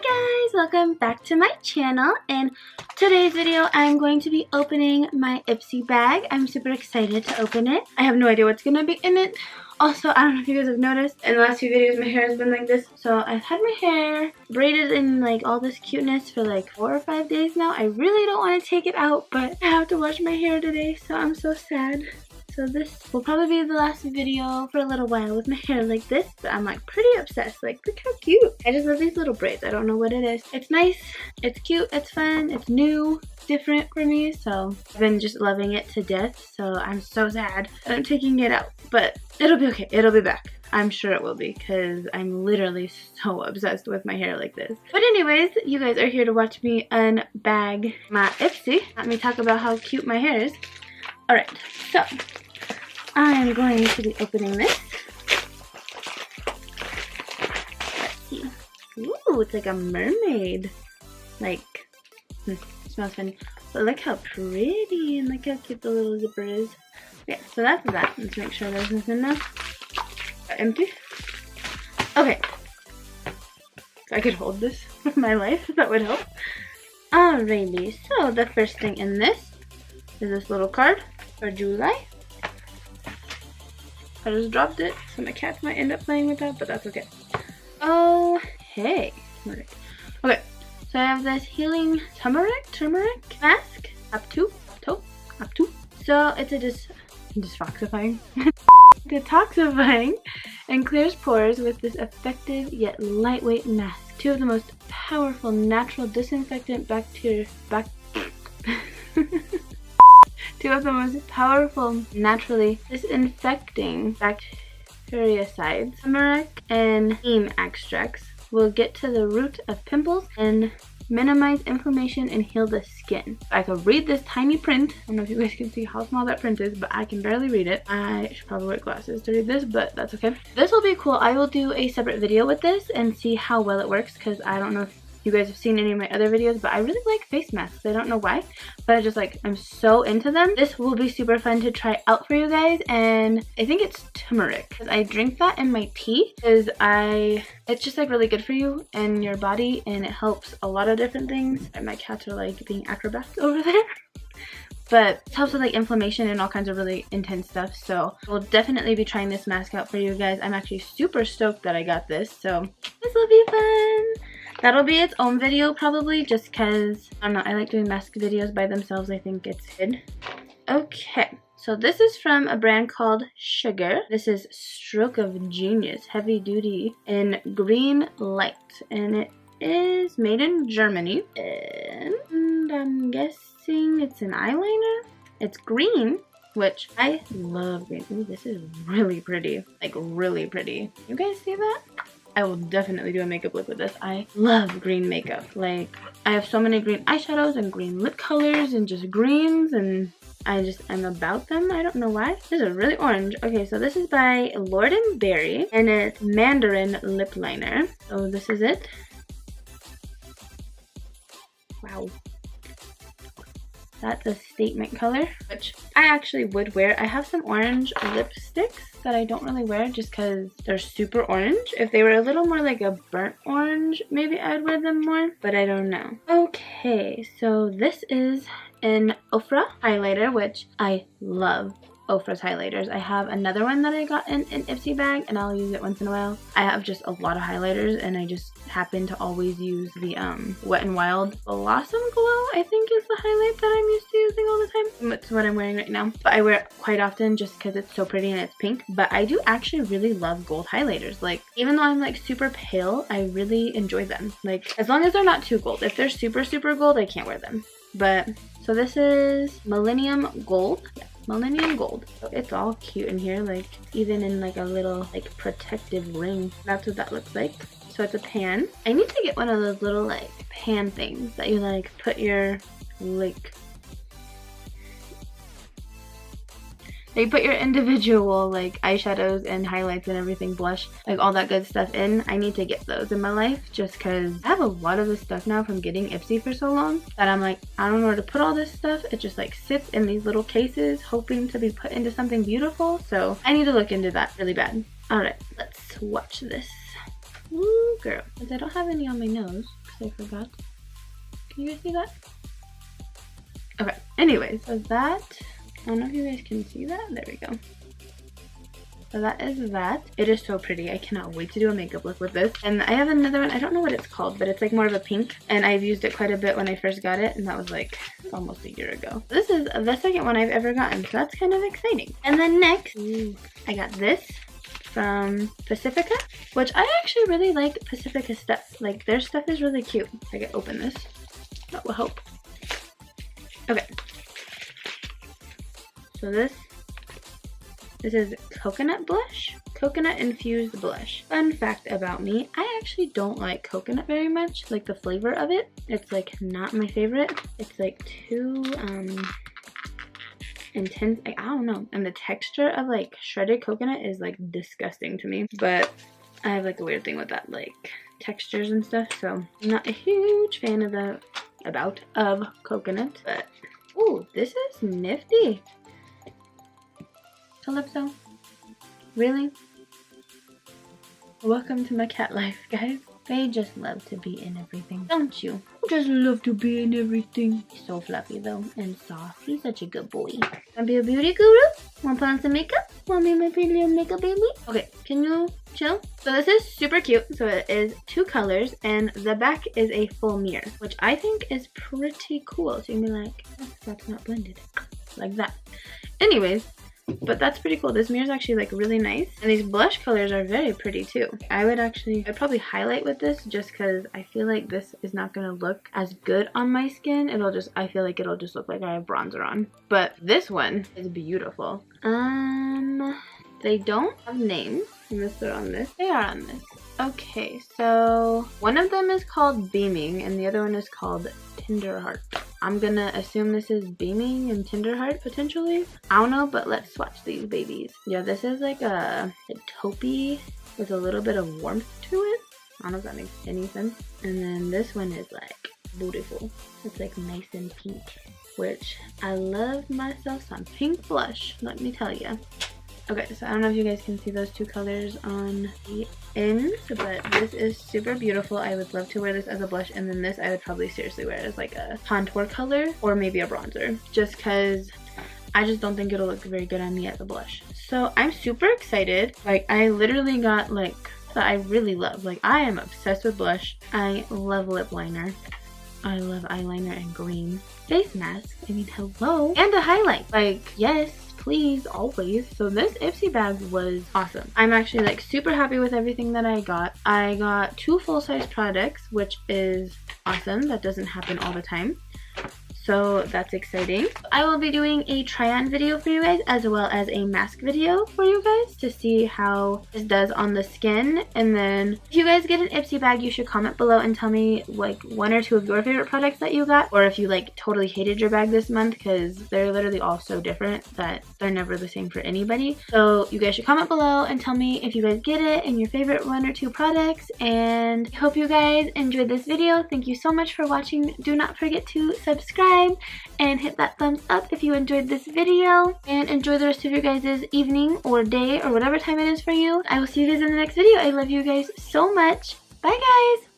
Hi guys, welcome back to my channel. In today's video I'm going to be opening my Ipsy bag. I'm super excited to open it. I have no idea what's gonna be in it. Also, I don't know if you guys have noticed, in the last few videos my hair has been like this. So I've had my hair braided in like all this cuteness for like 4 or 5 days now. I really don't want to take it out, but I have to wash my hair today, so I'm so sad. So this will probably be the last video for a little while with my hair like this, but I'm like pretty obsessed. Like, look how cute. I just love these little braids. I don't know what it is. It's nice, it's cute, it's fun, it's new, different for me, so I've been just loving it to death. So I'm so sad that I'm taking it out, but it'll be okay. It'll be back. I'm sure it will be, because I'm literally so obsessed with my hair like this. But anyways, you guys are here to watch me unbag my Ipsy. Let me talk about how cute my hair is. Alright, so I'm going to be opening this. Let's see. Ooh, it's like a mermaid. Like, smells funny. But look how pretty, and look how cute the little zipper is. Yeah, so that's that. Let's make sure there's nothing now. Empty. Okay. If I could hold this for my life, that would help. Alrighty, so the first thing in this is this little card for July. I just dropped it, so my cats might end up playing with that, but that's okay. Oh, hey. Okay, so I have this healing turmeric mask. Up to. So it's a detoxifying and clears pores with this effective yet lightweight mask. Two of the most powerful natural disinfectant Two of the most powerful naturally disinfecting bactericides, turmeric and neem extracts, will get to the root of pimples and minimize inflammation and heal the skin. I could read this tiny print. I don't know if you guys can see how small that print is, but I can barely read it. I should probably wear glasses to read this, but that's okay. This will be cool. I will do a separate video with this and see how well it works, because I don't know if you guys have seen any of my other videos, but I really like face masks. I don't know why, but I'm so into them. This will be super fun to try out for you guys, and I think it's turmeric, because I drink that in my tea, because it's just like really good for you and your body, and it helps a lot of different things. And my cats are like being acrobats over there. But it helps with like inflammation and all kinds of really intense stuff. So we'll definitely be trying this mask out for you guys. I'm actually super stoked that I got this, so this will be fun. That'll be its own video probably, just because, I don't know, I like doing mask videos by themselves. I think it's good. Okay, so this is from a brand called Sugar. This is Stroke of Genius Heavy Duty in Green Light, and it is made in Germany. And I'm guessing it's an eyeliner. It's green, which I love green. Ooh, this is really pretty, like really pretty. You guys see that? I will definitely do a makeup look with this. I love green makeup. Like, I have so many green eyeshadows and green lip colors and just greens, and I'm about them. I don't know why. This is really orange. Okay, so this is by Lord & Berry, and it's Mandarin Lip Liner. So this is it. Wow. That's a statement color, which I actually would wear. I have some orange lipsticks that I don't really wear just because they're super orange. If they were a little more like a burnt orange, maybe I'd wear them more, but I don't know. Okay, so this is an Ofra highlighter, which I love. Ofra's highlighters. I have another one that I got in an Ipsy bag, and I'll use it once in a while. I have just a lot of highlighters, and I just happen to always use the Wet n Wild Blossom Glow, I think is the highlight that I'm used to using all the time. That's what I'm wearing right now. But I wear it quite often just because it's so pretty and it's pink. But I do actually really love gold highlighters. Like, even though I'm like super pale, I really enjoy them. Like, as long as they're not too gold. If they're super, super gold, I can't wear them. But, so this is Millennium Gold. Yeah. Millennium Gold. So it's all cute in here, like even in like a little like protective ring. That's what that looks like. So it's a pan. I need to get one of those little like pan things that you like put your like They put your individual like eyeshadows and highlights and everything, blush, like all that good stuff in. I need to get those in my life just because I have a lot of this stuff now from getting Ipsy for so long that I'm like, I don't know where to put all this stuff. It just like sits in these little cases hoping to be put into something beautiful. So I need to look into that really bad. Alright, let's watch this. Ooh, girl. Because I don't have any on my nose because I forgot. Can you guys see that? Okay. Anyways, so that, I don't know if you guys can see that. There we go. So that is that. It is so pretty. I cannot wait to do a makeup look with this. And I have another one. I don't know what it's called, but it's like more of a pink. And I've used it quite a bit when I first got it. And that was like almost a year ago. This is the second one I've ever gotten. So that's kind of exciting. And then next, I got this from Pacifica, which I actually really like Pacifica stuff. Like their stuff is really cute. I can open this. That will help. Okay. So this is coconut blush. Coconut infused blush. Fun fact about me, I actually don't like coconut very much. Like the flavor of it, it's like not my favorite. It's like too intense. I don't know. And the texture of like shredded coconut is like disgusting to me. But I have like a weird thing with that, like textures and stuff. So I'm not a huge fan of the of coconut. But ooh, this is nifty. Calypso? Really? Welcome to my cat life, guys. They just love to be in everything, don't you? Just love to be in everything. He's so fluffy though, and soft. He's such a good boy. Wanna be a beauty guru? Wanna put on some makeup? Wanna be my pretty little makeup baby? Okay, can you chill? So this is super cute. So it is 2 colors, and the back is a full mirror, which I think is pretty cool. So you can be like, oh, that's not blended. Like that. Anyways, but that's pretty cool. This mirror is actually like really nice, and these blush colors are very pretty too. I'd probably highlight with this just because I feel like this is not gonna look as good on my skin. I feel like it'll just look like I have bronzer on. But this one is beautiful. They don't have names unless they're on this. They are on this. Okay, so one of them is called Beaming and the other one is called Tender Heart. I'm gonna assume this is Beaming and Tender Heart potentially. I don't know, but let's swatch these babies. Yeah, this is like a taupey with a little bit of warmth to it. I don't know if that makes any sense. And then this one is like beautiful. It's like nice and pink, which I love myself some pink blush, let me tell you. Okay, so I don't know if you guys can see those 2 colors on the end, but this is super beautiful. I would love to wear this as a blush, and then this I would probably seriously wear as like a contour color or maybe a bronzer, just because I just don't think it'll look very good on me as a blush. So I'm super excited. Like I literally got like that I really love. Like I am obsessed with blush. I love lip liner. I love eyeliner and green. Face mask, I mean hello. And a highlight. Like yes, please, always. So this Ipsy bag was awesome. I'm actually like super happy with everything that I got. I got 2 full-size products, which is awesome. That doesn't happen all the time. So that's exciting. I will be doing a try-on video for you guys as well as a mask video for you guys to see how this does on the skin. And then if you guys get an Ipsy bag, you should comment below and tell me like 1 or 2 of your favorite products that you got, or if you like totally hated your bag this month, because they're literally all so different that they're never the same for anybody. So you guys should comment below and tell me if you guys get it and your favorite 1 or 2 products. And I hope you guys enjoyed this video. Thank you so much for watching. Do not forget to subscribe and hit that thumbs up if you enjoyed this video, and enjoy the rest of your guys' evening or day or whatever time it is for you. I will see you guys in the next video. I love you guys so much. Bye guys!